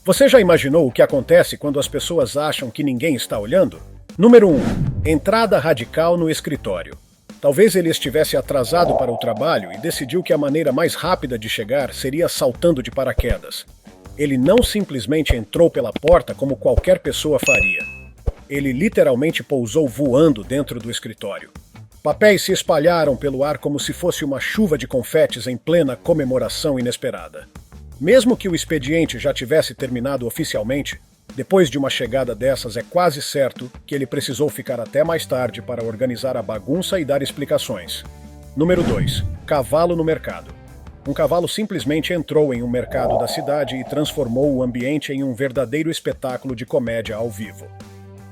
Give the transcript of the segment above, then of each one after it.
Você já imaginou o que acontece quando as pessoas acham que ninguém está olhando? Número 1. Entrada radical no escritório. Talvez ele estivesse atrasado para o trabalho e decidiu que a maneira mais rápida de chegar seria saltando de paraquedas. Ele não simplesmente entrou pela porta como qualquer pessoa faria. Ele literalmente pousou voando dentro do escritório. Papéis se espalharam pelo ar como se fosse uma chuva de confetes em plena comemoração inesperada. Mesmo que o expediente já tivesse terminado oficialmente, depois de uma chegada dessas é quase certo que ele precisou ficar até mais tarde para organizar a bagunça e dar explicações. Número 2. Cavalo no mercado. Um cavalo simplesmente entrou em um mercado da cidade e transformou o ambiente em um verdadeiro espetáculo de comédia ao vivo.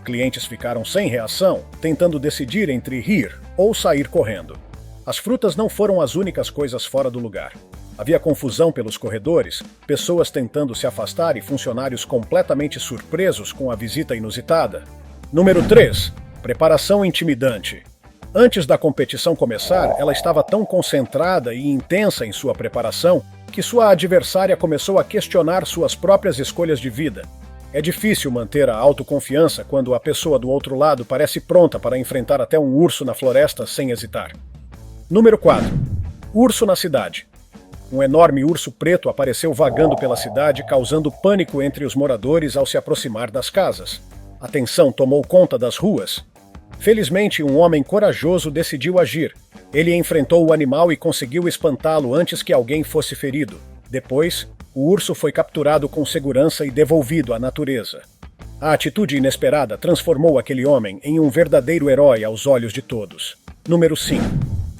Clientes ficaram sem reação, tentando decidir entre rir ou sair correndo. As frutas não foram as únicas coisas fora do lugar. Havia confusão pelos corredores, pessoas tentando se afastar e funcionários completamente surpresos com a visita inusitada. Número 3. Preparação intimidante. Antes da competição começar, ela estava tão concentrada e intensa em sua preparação que sua adversária começou a questionar suas próprias escolhas de vida. É difícil manter a autoconfiança quando a pessoa do outro lado parece pronta para enfrentar até um urso na floresta sem hesitar. Número 4. Urso na cidade. Um enorme urso preto apareceu vagando pela cidade, causando pânico entre os moradores ao se aproximar das casas. A tensão tomou conta das ruas. Felizmente, um homem corajoso decidiu agir. Ele enfrentou o animal e conseguiu espantá-lo antes que alguém fosse ferido. Depois, o urso foi capturado com segurança e devolvido à natureza. A atitude inesperada transformou aquele homem em um verdadeiro herói aos olhos de todos. Número 5.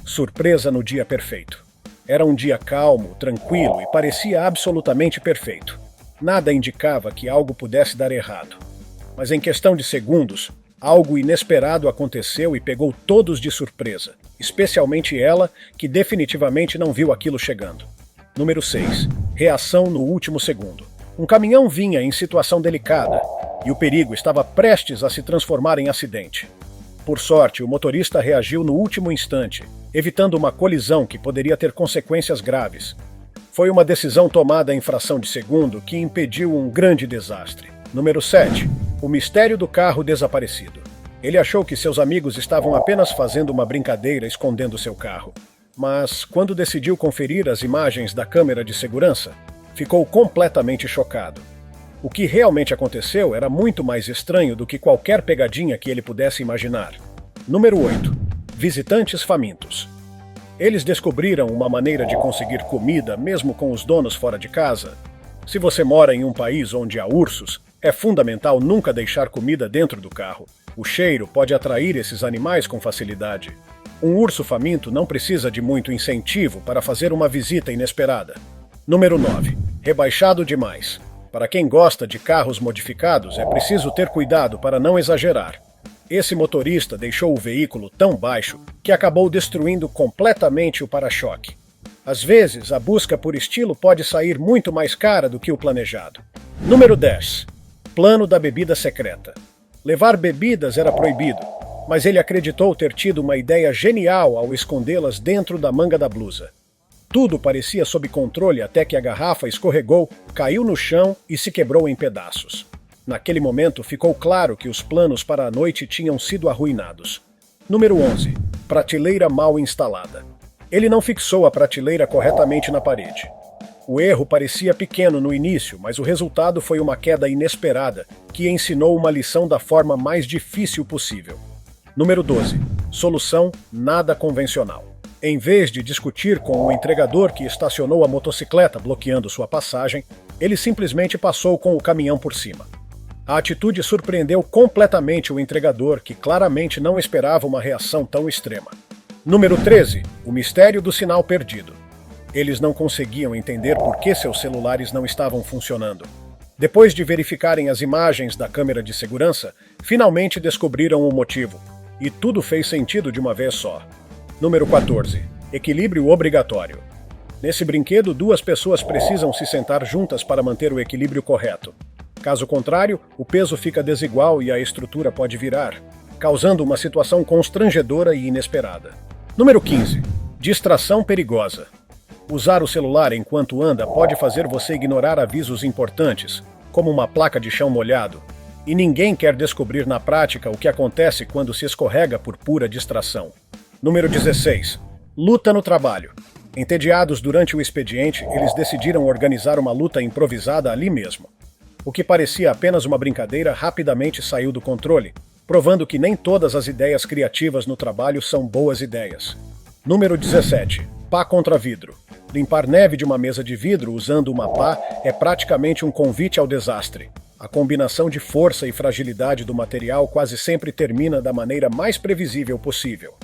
Surpresa no dia perfeito. Era um dia calmo, tranquilo e parecia absolutamente perfeito. Nada indicava que algo pudesse dar errado. Mas em questão de segundos, algo inesperado aconteceu e pegou todos de surpresa, especialmente ela, que definitivamente não viu aquilo chegando. Número 6. Reação no último segundo. Um caminhão vinha em situação delicada e o perigo estava prestes a se transformar em acidente. Por sorte, o motorista reagiu no último instante, evitando uma colisão que poderia ter consequências graves. Foi uma decisão tomada em fração de segundo que impediu um grande desastre. Número 7. O mistério do carro desaparecido. Ele achou que seus amigos estavam apenas fazendo uma brincadeira escondendo seu carro. Mas, quando decidiu conferir as imagens da câmera de segurança, ficou completamente chocado. O que realmente aconteceu era muito mais estranho do que qualquer pegadinha que ele pudesse imaginar. Número 8. Visitantes famintos. Eles descobriram uma maneira de conseguir comida mesmo com os donos fora de casa. Se você mora em um país onde há ursos, é fundamental nunca deixar comida dentro do carro. O cheiro pode atrair esses animais com facilidade. Um urso faminto não precisa de muito incentivo para fazer uma visita inesperada. Número 9. Rebaixado demais. Para quem gosta de carros modificados, é preciso ter cuidado para não exagerar. Esse motorista deixou o veículo tão baixo que acabou destruindo completamente o para-choque. Às vezes, a busca por estilo pode sair muito mais cara do que o planejado. Número 10. Plano da bebida secreta. Levar bebidas era proibido, mas ele acreditou ter tido uma ideia genial ao escondê-las dentro da manga da blusa. Tudo parecia sob controle até que a garrafa escorregou, caiu no chão e se quebrou em pedaços. Naquele momento ficou claro que os planos para a noite tinham sido arruinados. Número 11. Prateleira mal instalada. Ele não fixou a prateleira corretamente na parede. O erro parecia pequeno no início, mas o resultado foi uma queda inesperada, que ensinou uma lição da forma mais difícil possível. Número 12. Solução nada convencional. Em vez de discutir com o entregador que estacionou a motocicleta bloqueando sua passagem, ele simplesmente passou com o caminhão por cima. A atitude surpreendeu completamente o entregador, que claramente não esperava uma reação tão extrema. Número 13. O mistério do sinal perdido. Eles não conseguiam entender por que seus celulares não estavam funcionando. Depois de verificarem as imagens da câmera de segurança, finalmente descobriram o motivo. E tudo fez sentido de uma vez só. Número 14. Equilíbrio obrigatório. Nesse brinquedo, duas pessoas precisam se sentar juntas para manter o equilíbrio correto. Caso contrário, o peso fica desigual e a estrutura pode virar, causando uma situação constrangedora e inesperada. Número 15. Distração perigosa. Usar o celular enquanto anda pode fazer você ignorar avisos importantes, como uma placa de chão molhado, e ninguém quer descobrir na prática o que acontece quando se escorrega por pura distração. Número 16. Luta no trabalho. Entediados durante o expediente, eles decidiram organizar uma luta improvisada ali mesmo. O que parecia apenas uma brincadeira rapidamente saiu do controle, provando que nem todas as ideias criativas no trabalho são boas ideias. Número 17. Pá contra vidro. Limpar neve de uma mesa de vidro usando uma pá é praticamente um convite ao desastre. A combinação de força e fragilidade do material quase sempre termina da maneira mais previsível possível.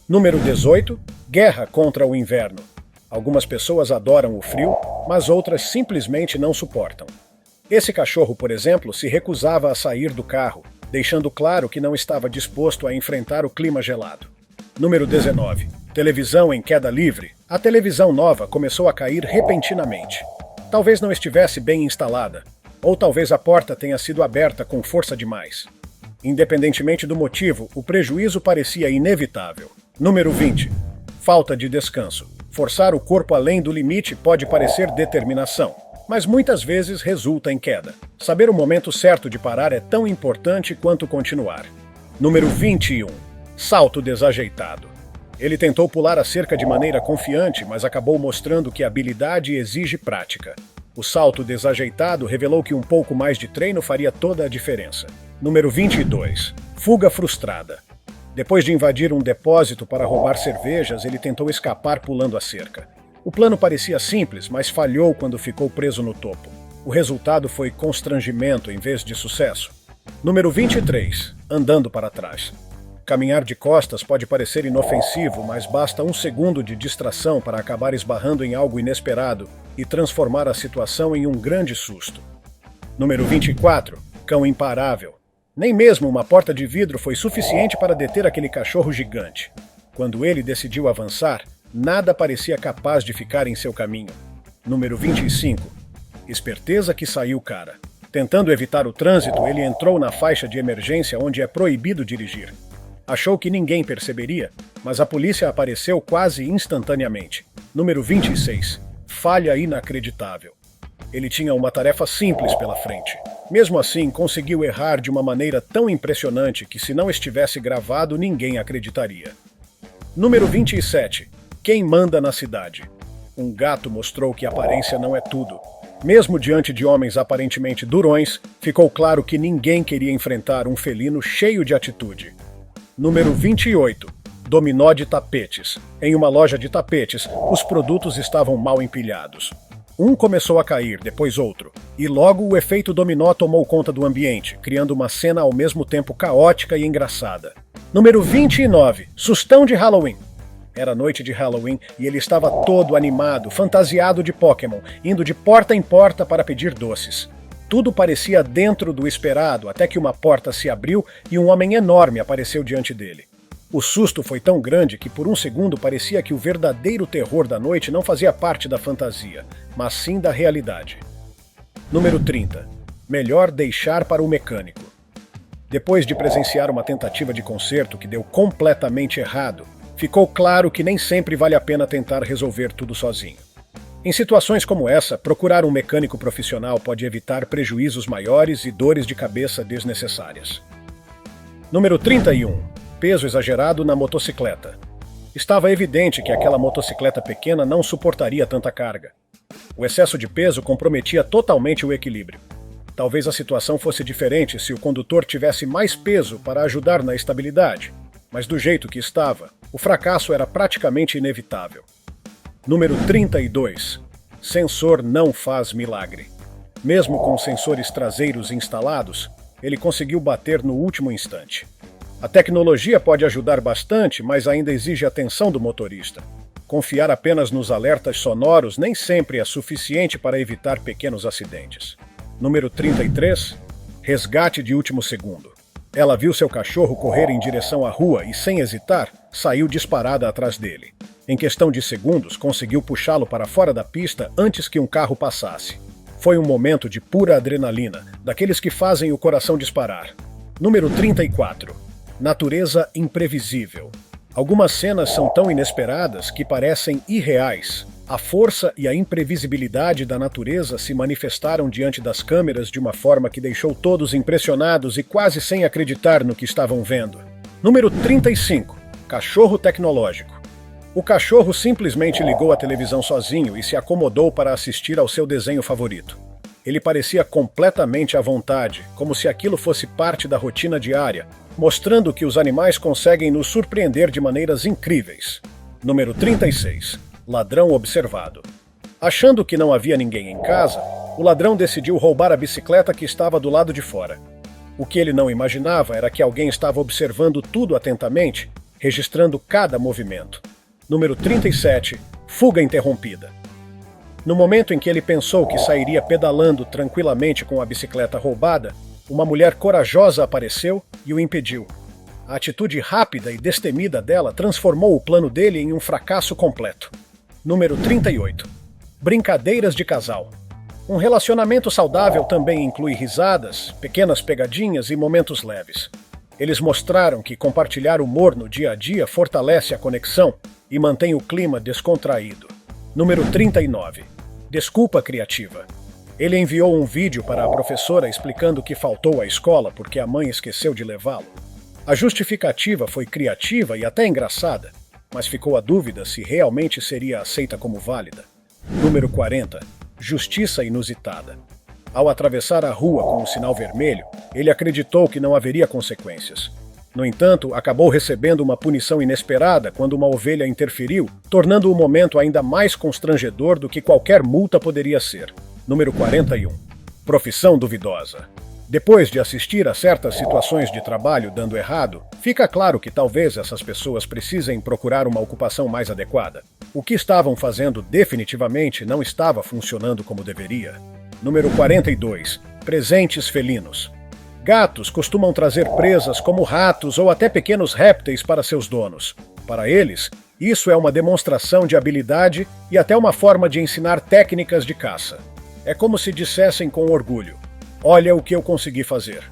Número 18. Guerra contra o inverno. Algumas pessoas adoram o frio, mas outras simplesmente não suportam. Esse cachorro, por exemplo, se recusava a sair do carro, deixando claro que não estava disposto a enfrentar o clima gelado. Número 19. Televisão em queda livre. A televisão nova começou a cair repentinamente. Talvez não estivesse bem instalada, ou talvez a porta tenha sido aberta com força demais. Independentemente do motivo, o prejuízo parecia inevitável. Número 20. Falta de descanso. Forçar o corpo além do limite pode parecer determinação, mas muitas vezes resulta em queda. Saber o momento certo de parar é tão importante quanto continuar. Número 21. Salto desajeitado. Ele tentou pular a cerca de maneira confiante, mas acabou mostrando que a habilidade exige prática. O salto desajeitado revelou que um pouco mais de treino faria toda a diferença. Número 22. Fuga frustrada. Depois de invadir um depósito para roubar cervejas, ele tentou escapar pulando a cerca. O plano parecia simples, mas falhou quando ficou preso no topo. O resultado foi constrangimento em vez de sucesso. Número 23. Andando para trás. Caminhar de costas pode parecer inofensivo, mas basta um segundo de distração para acabar esbarrando em algo inesperado e transformar a situação em um grande susto. Número 24. Cão imparável. Nem mesmo uma porta de vidro foi suficiente para deter aquele cachorro gigante. Quando ele decidiu avançar, nada parecia capaz de ficar em seu caminho. Número 25. Esperteza que saiu cara. Tentando evitar o trânsito, ele entrou na faixa de emergência onde é proibido dirigir. Achou que ninguém perceberia, mas a polícia apareceu quase instantaneamente. Número 26. Falha inacreditável. Ele tinha uma tarefa simples pela frente. Mesmo assim, conseguiu errar de uma maneira tão impressionante que, se não estivesse gravado, ninguém acreditaria. Número 27. Quem manda na cidade? Um gato mostrou que aparência não é tudo. Mesmo diante de homens aparentemente durões, ficou claro que ninguém queria enfrentar um felino cheio de atitude. Número 28. Dominó de tapetes. Em uma loja de tapetes, os produtos estavam mal empilhados. Um começou a cair, depois outro, e logo o efeito dominó tomou conta do ambiente, criando uma cena ao mesmo tempo caótica e engraçada. Número 29. Sustão de Halloween. Era noite de Halloween e ele estava todo animado, fantasiado de Pokémon, indo de porta em porta para pedir doces. Tudo parecia dentro do esperado, até que uma porta se abriu e um homem enorme apareceu diante dele. O susto foi tão grande que por um segundo parecia que o verdadeiro terror da noite não fazia parte da fantasia, mas sim da realidade. Número 30. Melhor deixar para o mecânico. Depois de presenciar uma tentativa de conserto que deu completamente errado, ficou claro que nem sempre vale a pena tentar resolver tudo sozinho. Em situações como essa, procurar um mecânico profissional pode evitar prejuízos maiores e dores de cabeça desnecessárias. Número 31. Peso exagerado na motocicleta. Estava evidente que aquela motocicleta pequena não suportaria tanta carga. O excesso de peso comprometia totalmente o equilíbrio. Talvez a situação fosse diferente se o condutor tivesse mais peso para ajudar na estabilidade, mas do jeito que estava, o fracasso era praticamente inevitável. Número 32. Sensor não faz milagre. Mesmo com sensores traseiros instalados, ele conseguiu bater no último instante. A tecnologia pode ajudar bastante, mas ainda exige atenção do motorista. Confiar apenas nos alertas sonoros nem sempre é suficiente para evitar pequenos acidentes. Número 33. Resgate de último segundo. Ela viu seu cachorro correr em direção à rua e, sem hesitar, saiu disparada atrás dele. Em questão de segundos, conseguiu puxá-lo para fora da pista antes que um carro passasse. Foi um momento de pura adrenalina, daqueles que fazem o coração disparar. Número 34. Natureza imprevisível. Algumas cenas são tão inesperadas que parecem irreais. A força e a imprevisibilidade da natureza se manifestaram diante das câmeras de uma forma que deixou todos impressionados e quase sem acreditar no que estavam vendo. Número 35. Cachorro tecnológico. O cachorro simplesmente ligou a televisão sozinho e se acomodou para assistir ao seu desenho favorito. Ele parecia completamente à vontade, como se aquilo fosse parte da rotina diária, mostrando que os animais conseguem nos surpreender de maneiras incríveis. Número 36. Ladrão observado. Achando que não havia ninguém em casa, o ladrão decidiu roubar a bicicleta que estava do lado de fora. O que ele não imaginava era que alguém estava observando tudo atentamente, registrando cada movimento. Número 37. Fuga interrompida. No momento em que ele pensou que sairia pedalando tranquilamente com a bicicleta roubada, uma mulher corajosa apareceu e o impediu. A atitude rápida e destemida dela transformou o plano dele em um fracasso completo. Número 38. Brincadeiras de casal. Um relacionamento saudável também inclui risadas, pequenas pegadinhas e momentos leves. Eles mostraram que compartilhar humor no dia a dia fortalece a conexão e mantém o clima descontraído. Número 39. Desculpa criativa. Ele enviou um vídeo para a professora explicando que faltou à escola porque a mãe esqueceu de levá-lo. A justificativa foi criativa e até engraçada, mas ficou a dúvida se realmente seria aceita como válida. Número 40. Justiça inusitada. Ao atravessar a rua com um sinal vermelho, ele acreditou que não haveria consequências. No entanto, acabou recebendo uma punição inesperada quando uma ovelha interferiu, tornando o momento ainda mais constrangedor do que qualquer multa poderia ser. Número 41. Profissão duvidosa. Depois de assistir a certas situações de trabalho dando errado, fica claro que talvez essas pessoas precisem procurar uma ocupação mais adequada. O que estavam fazendo definitivamente não estava funcionando como deveria. Número 42. Presentes felinos. Gatos costumam trazer presas como ratos ou até pequenos répteis para seus donos. Para eles, isso é uma demonstração de habilidade e até uma forma de ensinar técnicas de caça. É como se dissessem com orgulho: olha o que eu consegui fazer.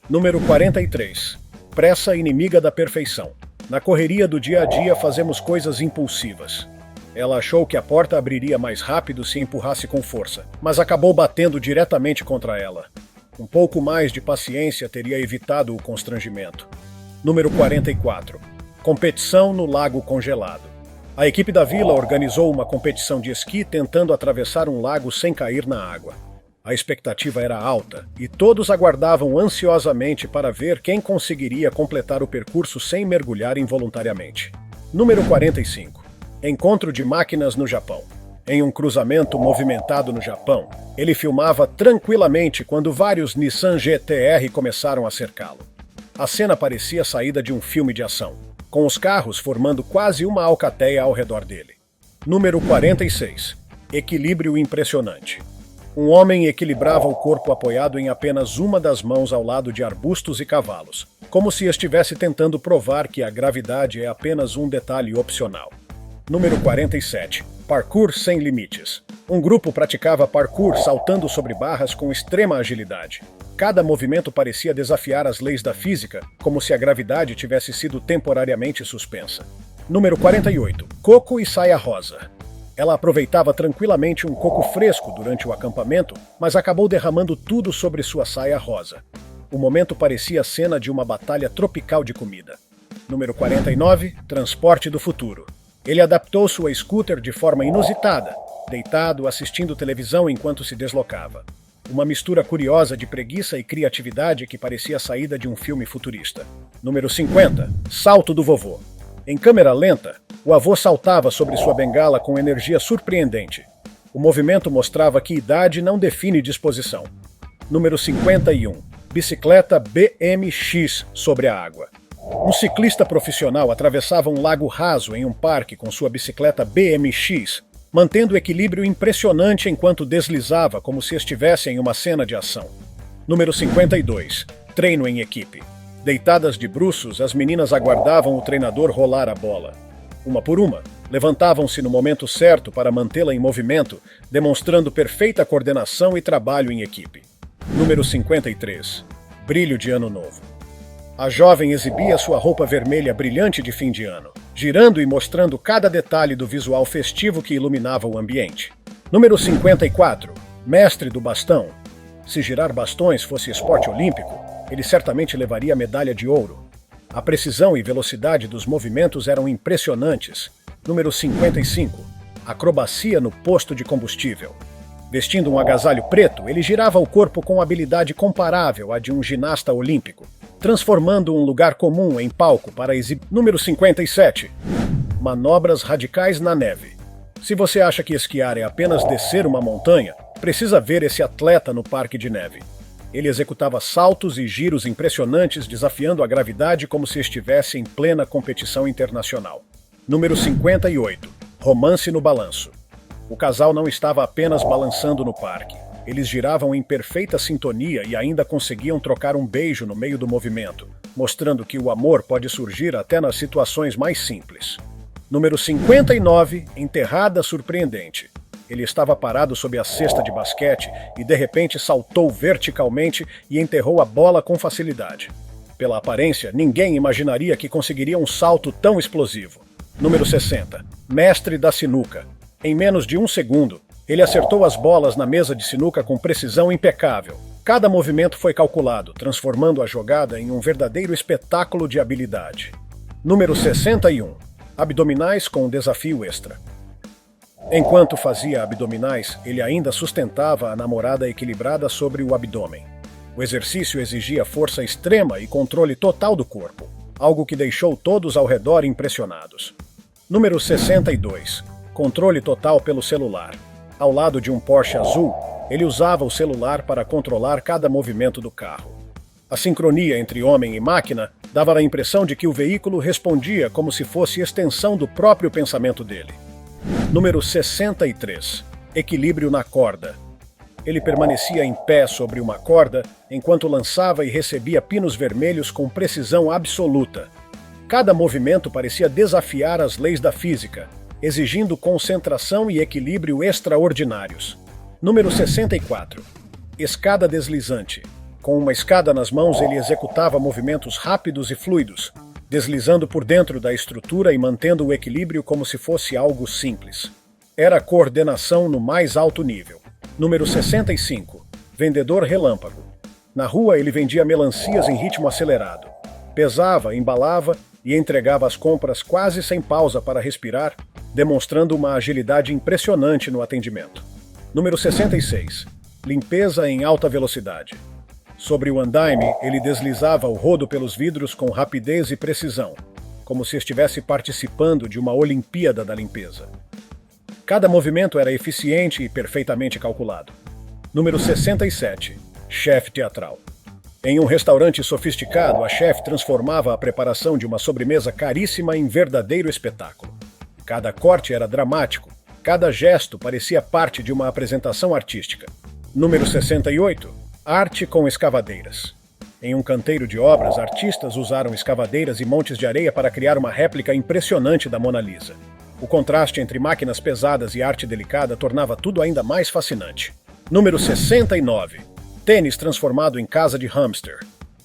Número 43. Pressa inimiga da perfeição. Na correria do dia a dia fazemos coisas impulsivas. Ela achou que a porta abriria mais rápido se empurrasse com força, mas acabou batendo diretamente contra ela. Um pouco mais de paciência teria evitado o constrangimento. Número 44. Competição no lago congelado. A equipe da vila organizou uma competição de esqui tentando atravessar um lago sem cair na água. A expectativa era alta e todos aguardavam ansiosamente para ver quem conseguiria completar o percurso sem mergulhar involuntariamente. Número 45. Encontro de máquinas no Japão. Em um cruzamento movimentado no Japão, ele filmava tranquilamente quando vários Nissan GT-R começaram a cercá-lo. A cena parecia saída de um filme de ação, com os carros formando quase uma alcateia ao redor dele. Número 46. Equilíbrio impressionante. Um homem equilibrava o corpo apoiado em apenas uma das mãos ao lado de arbustos e cavalos, como se estivesse tentando provar que a gravidade é apenas um detalhe opcional. Número 47. Parkour sem limites. Um grupo praticava parkour saltando sobre barras com extrema agilidade. Cada movimento parecia desafiar as leis da física, como se a gravidade tivesse sido temporariamente suspensa. Número 48. Coco e saia rosa. Ela aproveitava tranquilamente um coco fresco durante o acampamento, mas acabou derramando tudo sobre sua saia rosa. O momento parecia a cena de uma batalha tropical de comida. Número 49. Transporte do futuro. Ele adaptou sua scooter de forma inusitada, deitado assistindo televisão enquanto se deslocava. Uma mistura curiosa de preguiça e criatividade que parecia a saída de um filme futurista. Número 50. Salto do vovô. Em câmera lenta, o avô saltava sobre sua bengala com energia surpreendente. O movimento mostrava que idade não define disposição. Número 51. Bicicleta BMX sobre a água. Um ciclista profissional atravessava um lago raso em um parque com sua bicicleta BMX, mantendo o equilíbrio impressionante enquanto deslizava como se estivesse em uma cena de ação. Número 52. Treino em equipe. Deitadas de bruços, as meninas aguardavam o treinador rolar a bola. Uma por uma, levantavam-se no momento certo para mantê-la em movimento, demonstrando perfeita coordenação e trabalho em equipe. Número 53. Brilho de Ano Novo. A jovem exibia sua roupa vermelha brilhante de fim de ano. girando e mostrando cada detalhe do visual festivo que iluminava o ambiente. Número 54. Mestre do bastão. Se girar bastões fosse esporte olímpico, ele certamente levaria a medalha de ouro. A precisão e velocidade dos movimentos eram impressionantes. Número 55. Acrobacia no posto de combustível. Vestindo um agasalho preto, ele girava o corpo com habilidade comparável à de um ginasta olímpico, transformando um lugar comum em palco para exibir. Número 57. Manobras radicais na neve. Se você acha que esquiar é apenas descer uma montanha, precisa ver esse atleta no parque de neve. Ele executava saltos e giros impressionantes, desafiando a gravidade como se estivesse em plena competição internacional. Número 58. Romance no balanço. O casal não estava apenas balançando no parque. Eles giravam em perfeita sintonia e ainda conseguiam trocar um beijo no meio do movimento, mostrando que o amor pode surgir até nas situações mais simples. Número 59. Enterrada surpreendente. Ele estava parado sob a cesta de basquete e de repente saltou verticalmente e enterrou a bola com facilidade. Pela aparência, ninguém imaginaria que conseguiria um salto tão explosivo. Número 60. Mestre da sinuca. Em menos de um segundo, ele acertou as bolas na mesa de sinuca com precisão impecável. Cada movimento foi calculado, transformando a jogada em um verdadeiro espetáculo de habilidade. Número 61. Abdominais com desafio extra. Enquanto fazia abdominais, ele ainda sustentava a namorada equilibrada sobre o abdômen. O exercício exigia força extrema e controle total do corpo, algo que deixou todos ao redor impressionados. Número 62. Controle total pelo celular. Ao lado de um Porsche azul, ele usava o celular para controlar cada movimento do carro. A sincronia entre homem e máquina dava a impressão de que o veículo respondia como se fosse extensão do próprio pensamento dele. Número 63. Equilíbrio na corda. Ele permanecia em pé sobre uma corda enquanto lançava e recebia pinos vermelhos com precisão absoluta. Cada movimento parecia desafiar as leis da física, exigindo concentração e equilíbrio extraordinários. Número 64. Escada deslizante. Com uma escada nas mãos, ele executava movimentos rápidos e fluidos, deslizando por dentro da estrutura e mantendo o equilíbrio como se fosse algo simples. Era coordenação no mais alto nível. Número 65. Vendedor relâmpago. Na rua ele vendia melancias em ritmo acelerado. Pesava, embalava e entregava as compras quase sem pausa para respirar, demonstrando uma agilidade impressionante no atendimento. Número 66. Limpeza em alta velocidade. Sobre o andaime, ele deslizava o rodo pelos vidros com rapidez e precisão, como se estivesse participando de uma Olimpíada da limpeza. Cada movimento era eficiente e perfeitamente calculado. Número 67. Chefe teatral. Em um restaurante sofisticado, a chefe transformava a preparação de uma sobremesa caríssima em verdadeiro espetáculo. Cada corte era dramático, cada gesto parecia parte de uma apresentação artística. Número 68. Arte com escavadeiras. Em um canteiro de obras, artistas usaram escavadeiras e montes de areia para criar uma réplica impressionante da Mona Lisa. O contraste entre máquinas pesadas e arte delicada tornava tudo ainda mais fascinante. Número 69. Tênis transformado em casa de hamster.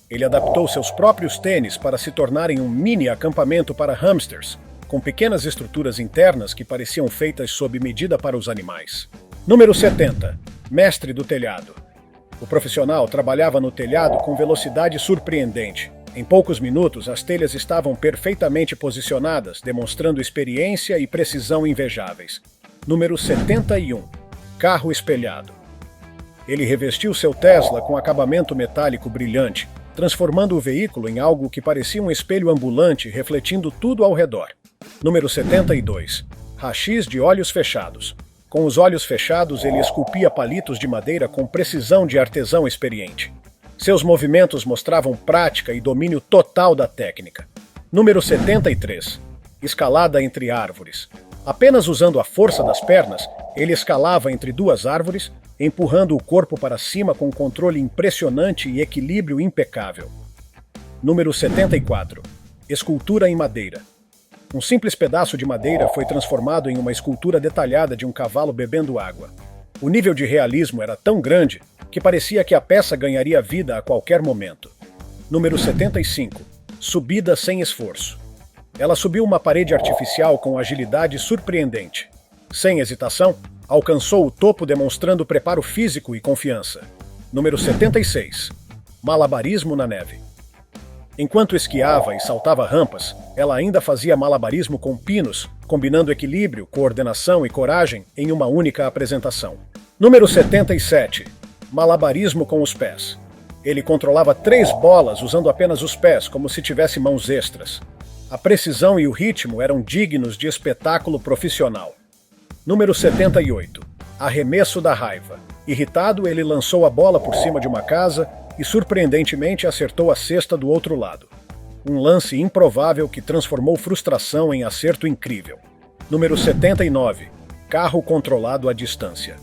Ele adaptou seus próprios tênis para se tornarem um mini acampamento para hamsters, com pequenas estruturas internas que pareciam feitas sob medida para os animais. Número 70. Mestre do telhado. O profissional trabalhava no telhado com velocidade surpreendente. Em poucos minutos, as telhas estavam perfeitamente posicionadas, demonstrando experiência e precisão invejáveis. Número 71. Carro espelhado. Ele revestiu seu Tesla com acabamento metálico brilhante, transformando o veículo em algo que parecia um espelho ambulante refletindo tudo ao redor. Número 72. Rachis de olhos fechados. Com os olhos fechados, ele esculpia palitos de madeira com precisão de artesão experiente. Seus movimentos mostravam prática e domínio total da técnica. Número 73. Escalada entre árvores. Apenas usando a força das pernas, ele escalava entre duas árvores, empurrando o corpo para cima com controle impressionante e equilíbrio impecável. Número 74. Escultura em madeira. Um simples pedaço de madeira foi transformado em uma escultura detalhada de um cavalo bebendo água. O nível de realismo era tão grande que parecia que a peça ganharia vida a qualquer momento. Número 75. Subida sem esforço. Ela subiu uma parede artificial com agilidade surpreendente. Sem hesitação, alcançou o topo demonstrando preparo físico e confiança. Número 76. Malabarismo na neve. Enquanto esquiava e saltava rampas, ela ainda fazia malabarismo com pinos, combinando equilíbrio, coordenação e coragem em uma única apresentação. Número 77. Malabarismo com os pés. Ele controlava 3 bolas usando apenas os pés, como se tivesse mãos extras. A precisão e o ritmo eram dignos de espetáculo profissional. Número 78. Arremesso da raiva. Irritado, ele lançou a bola por cima de uma casa e surpreendentemente acertou a cesta do outro lado. Um lance improvável que transformou frustração em acerto incrível. Número 79. Carro controlado à distância.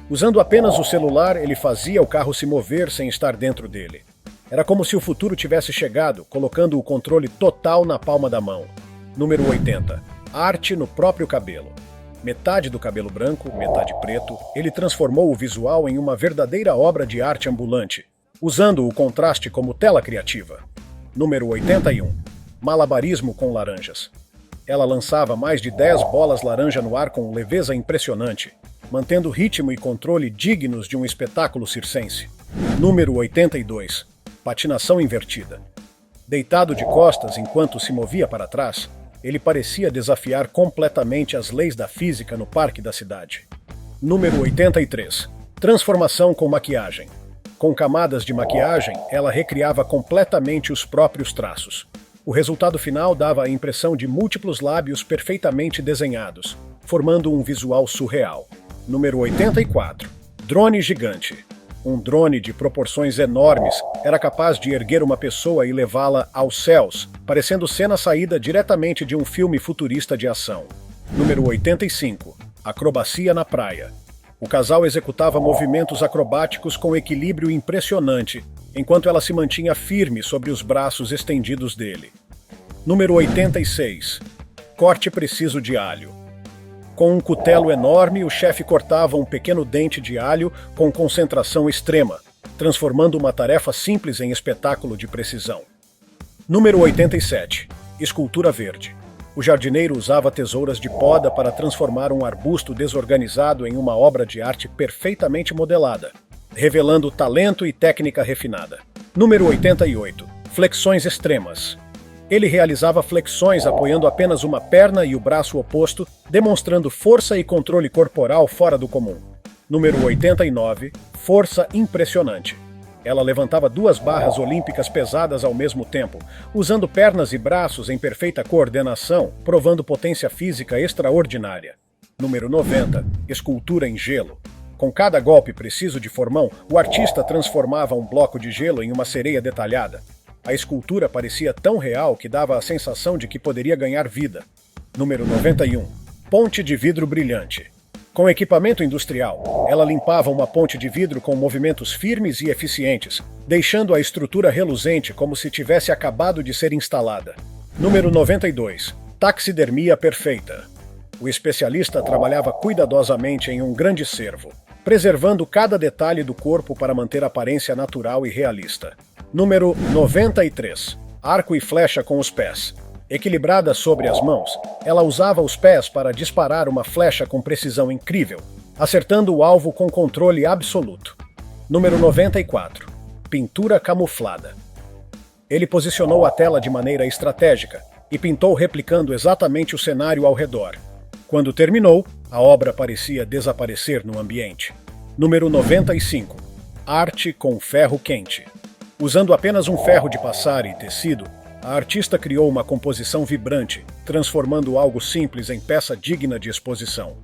Usando apenas o celular, ele fazia o carro se mover sem estar dentro dele. Era como se o futuro tivesse chegado, colocando o controle total na palma da mão. Número 80. Arte no próprio cabelo. Metade do cabelo branco, metade preto, ele transformou o visual em uma verdadeira obra de arte ambulante, usando o contraste como tela criativa. Número 81. Malabarismo com laranjas. Ela lançava mais de 10 bolas laranja no ar com leveza impressionante, mantendo ritmo e controle dignos de um espetáculo circense. Número 82. Patinação invertida. Deitado de costas enquanto se movia para trás, ele parecia desafiar completamente as leis da física no parque da cidade. Número 83. Transformação com maquiagem. Com camadas de maquiagem, ela recriava completamente os próprios traços. O resultado final dava a impressão de múltiplos lábios perfeitamente desenhados, formando um visual surreal. Número 84. Drone gigante. Um drone de proporções enormes era capaz de erguer uma pessoa e levá-la aos céus, parecendo cena saída diretamente de um filme futurista de ação. Número 85. Acrobacia na praia. O casal executava movimentos acrobáticos com equilíbrio impressionante, enquanto ela se mantinha firme sobre os braços estendidos dele. Número 86. Corte preciso de alho. Com um cutelo enorme, o chefe cortava um pequeno dente de alho com concentração extrema, transformando uma tarefa simples em espetáculo de precisão. Número 87. Escultura verde. O jardineiro usava tesouras de poda para transformar um arbusto desorganizado em uma obra de arte perfeitamente modelada, revelando talento e técnica refinada. Número 88. Flexões extremas. Ele realizava flexões apoiando apenas uma perna e o braço oposto, demonstrando força e controle corporal fora do comum. Número 89. Força impressionante. Ela levantava 2 barras olímpicas pesadas ao mesmo tempo, usando pernas e braços em perfeita coordenação, provando potência física extraordinária. Número 90. Escultura em gelo. Com cada golpe preciso de formão, o artista transformava um bloco de gelo em uma sereia detalhada. A escultura parecia tão real que dava a sensação de que poderia ganhar vida. Número 91. Ponte de vidro brilhante. Com equipamento industrial, ela limpava uma ponte de vidro com movimentos firmes e eficientes, deixando a estrutura reluzente como se tivesse acabado de ser instalada. Número 92. Taxidermia perfeita. O especialista trabalhava cuidadosamente em um grande cervo, preservando cada detalhe do corpo para manter a aparência natural e realista. Número 93. Arco e flecha com os pés. Equilibrada sobre as mãos, ela usava os pés para disparar uma flecha com precisão incrível, acertando o alvo com controle absoluto. Número 94. Pintura camuflada. Ele posicionou a tela de maneira estratégica e pintou replicando exatamente o cenário ao redor. Quando terminou, a obra parecia desaparecer no ambiente. Número 95. Arte com ferro quente. Usando apenas um ferro de passar e tecido, a artista criou uma composição vibrante, transformando algo simples em peça digna de exposição.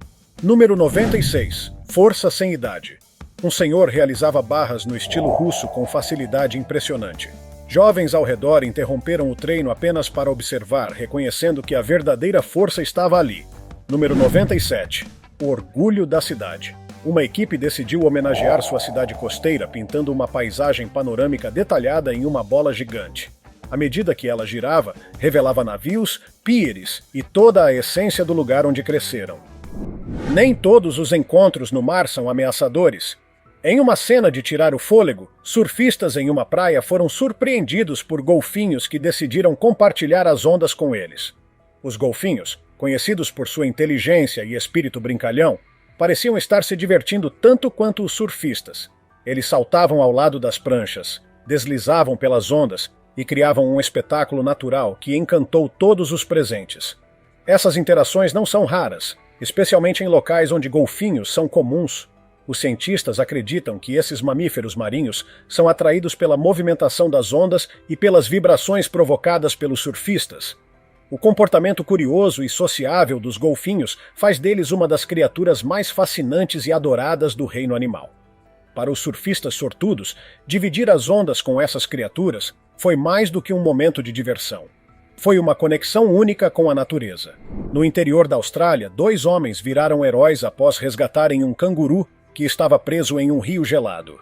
Número 96. Força sem idade. Um senhor realizava barras no estilo russo com facilidade impressionante. Jovens ao redor interromperam o treino apenas para observar, reconhecendo que a verdadeira força estava ali. Número 97. O orgulho da cidade. Uma equipe decidiu homenagear sua cidade costeira pintando uma paisagem panorâmica detalhada em uma bola gigante. À medida que ela girava, revelava navios, píeres e toda a essência do lugar onde cresceram. Nem todos os encontros no mar são ameaçadores. Em uma cena de tirar o fôlego, surfistas em uma praia foram surpreendidos por golfinhos que decidiram compartilhar as ondas com eles. Os golfinhos, conhecidos por sua inteligência e espírito brincalhão, pareciam estar se divertindo tanto quanto os surfistas. Eles saltavam ao lado das pranchas, deslizavam pelas ondas e criavam um espetáculo natural que encantou todos os presentes. Essas interações não são raras, especialmente em locais onde golfinhos são comuns. Os cientistas acreditam que esses mamíferos marinhos são atraídos pela movimentação das ondas e pelas vibrações provocadas pelos surfistas. O comportamento curioso e sociável dos golfinhos faz deles uma das criaturas mais fascinantes e adoradas do reino animal. Para os surfistas sortudos, dividir as ondas com essas criaturas foi mais do que um momento de diversão. Foi uma conexão única com a natureza. No interior da Austrália, 2 homens viraram heróis após resgatarem um canguru que estava preso em um rio gelado.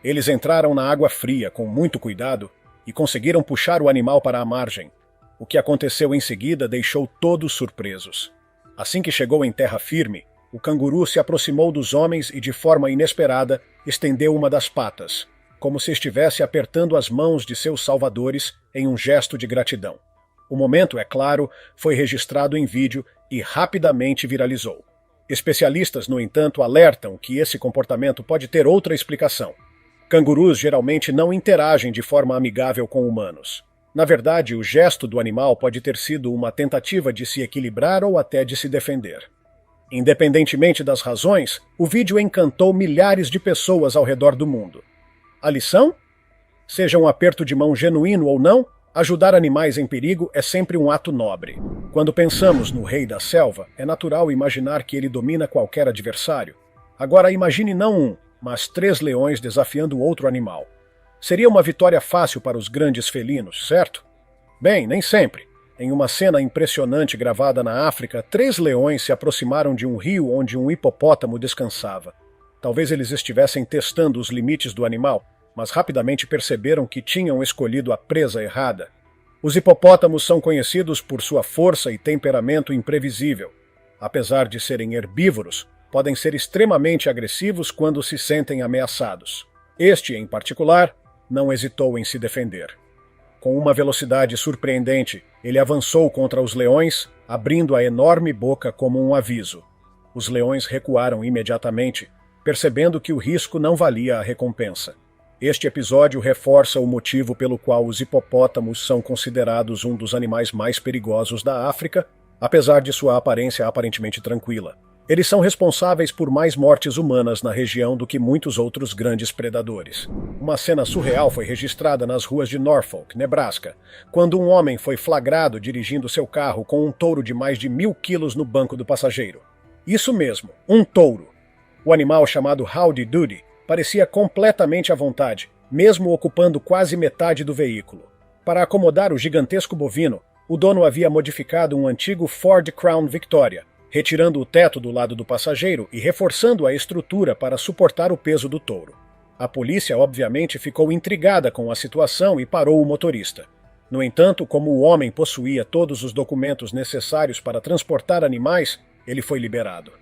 Eles entraram na água fria com muito cuidado e conseguiram puxar o animal para a margem. O que aconteceu em seguida deixou todos surpresos. Assim que chegou em terra firme, o canguru se aproximou dos homens e, de forma inesperada, estendeu uma das patas, como se estivesse apertando as mãos de seus salvadores em um gesto de gratidão. O momento, é claro, foi registrado em vídeo e rapidamente viralizou. Especialistas, no entanto, alertam que esse comportamento pode ter outra explicação. Cangurus geralmente não interagem de forma amigável com humanos. Na verdade, o gesto do animal pode ter sido uma tentativa de se equilibrar ou até de se defender. Independentemente das razões, o vídeo encantou milhares de pessoas ao redor do mundo. A lição? Seja um aperto de mão genuíno ou não, ajudar animais em perigo é sempre um ato nobre. Quando pensamos no rei da selva, é natural imaginar que ele domina qualquer adversário. Agora imagine não um, mas 3 leões desafiando outro animal. Seria uma vitória fácil para os grandes felinos, certo? Bem, nem sempre. Em uma cena impressionante gravada na África, 3 leões se aproximaram de um rio onde um hipopótamo descansava. Talvez eles estivessem testando os limites do animal, mas rapidamente perceberam que tinham escolhido a presa errada. Os hipopótamos são conhecidos por sua força e temperamento imprevisível. Apesar de serem herbívoros, podem ser extremamente agressivos quando se sentem ameaçados. Este, em particular, não hesitou em se defender. Com uma velocidade surpreendente, ele avançou contra os leões, abrindo a enorme boca como um aviso. Os leões recuaram imediatamente, percebendo que o risco não valia a recompensa. Este episódio reforça o motivo pelo qual os hipopótamos são considerados um dos animais mais perigosos da África, apesar de sua aparência aparentemente tranquila. Eles são responsáveis por mais mortes humanas na região do que muitos outros grandes predadores. Uma cena surreal foi registrada nas ruas de Norfolk, Nebraska, quando um homem foi flagrado dirigindo seu carro com um touro de mais de 1.000 quilos no banco do passageiro. Isso mesmo, um touro. O animal, chamado Howdy Doody, parecia completamente à vontade, mesmo ocupando quase metade do veículo. Para acomodar o gigantesco bovino, o dono havia modificado um antigo Ford Crown Victoria, retirando o teto do lado do passageiro e reforçando a estrutura para suportar o peso do touro. A polícia, obviamente, ficou intrigada com a situação e parou o motorista. No entanto, como o homem possuía todos os documentos necessários para transportar animais, ele foi liberado.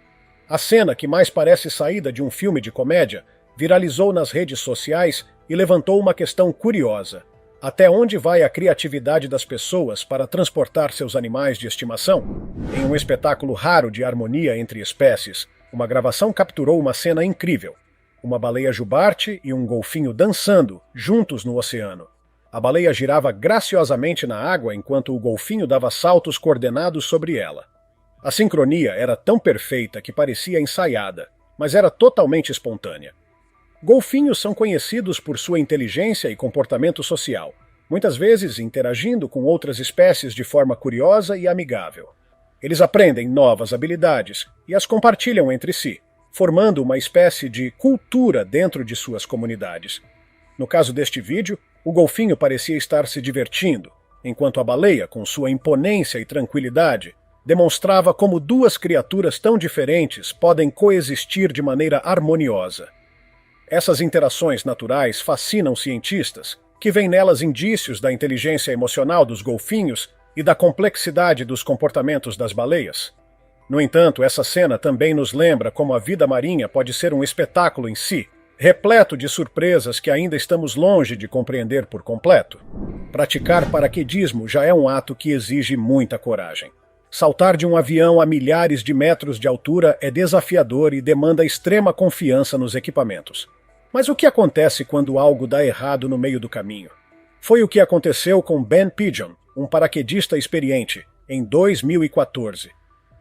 A cena, que mais parece saída de um filme de comédia, viralizou nas redes sociais e levantou uma questão curiosa. Até onde vai a criatividade das pessoas para transportar seus animais de estimação? Em um espetáculo raro de harmonia entre espécies, uma gravação capturou uma cena incrível. Uma baleia jubarte e um golfinho dançando, juntos no oceano. A baleia girava graciosamente na água enquanto o golfinho dava saltos coordenados sobre ela. A sincronia era tão perfeita que parecia ensaiada, mas era totalmente espontânea. Golfinhos são conhecidos por sua inteligência e comportamento social, muitas vezes interagindo com outras espécies de forma curiosa e amigável. Eles aprendem novas habilidades e as compartilham entre si, formando uma espécie de cultura dentro de suas comunidades. No caso deste vídeo, o golfinho parecia estar se divertindo, enquanto a baleia, com sua imponência e tranquilidade, demonstrava como 2 criaturas tão diferentes podem coexistir de maneira harmoniosa. Essas interações naturais fascinam cientistas, que veem nelas indícios da inteligência emocional dos golfinhos e da complexidade dos comportamentos das baleias. No entanto, essa cena também nos lembra como a vida marinha pode ser um espetáculo em si, repleto de surpresas que ainda estamos longe de compreender por completo. Praticar paraquedismo já é um ato que exige muita coragem. Saltar de um avião a milhares de metros de altura é desafiador e demanda extrema confiança nos equipamentos. Mas o que acontece quando algo dá errado no meio do caminho? Foi o que aconteceu com Ben Pigeon, um paraquedista experiente, em 2014.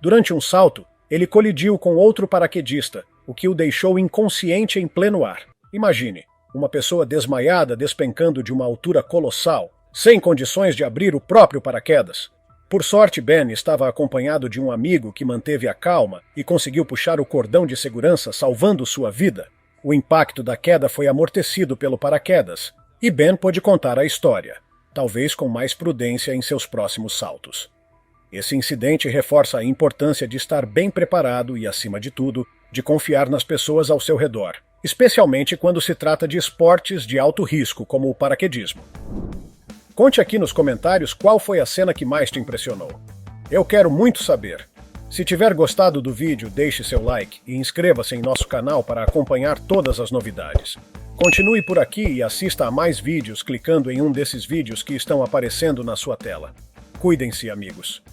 Durante um salto, ele colidiu com outro paraquedista, o que o deixou inconsciente em pleno ar. Imagine, uma pessoa desmaiada despencando de uma altura colossal, sem condições de abrir o próprio paraquedas. Por sorte, Ben estava acompanhado de um amigo que manteve a calma e conseguiu puxar o cordão de segurança, salvando sua vida. O impacto da queda foi amortecido pelo paraquedas, e Ben pôde contar a história, talvez com mais prudência em seus próximos saltos. Esse incidente reforça a importância de estar bem preparado e, acima de tudo, de confiar nas pessoas ao seu redor, especialmente quando se trata de esportes de alto risco, como o paraquedismo. Conte aqui nos comentários qual foi a cena que mais te impressionou. Eu quero muito saber. Se tiver gostado do vídeo, deixe seu like e inscreva-se em nosso canal para acompanhar todas as novidades. Continue por aqui e assista a mais vídeos clicando em um desses vídeos que estão aparecendo na sua tela. Cuidem-se, amigos.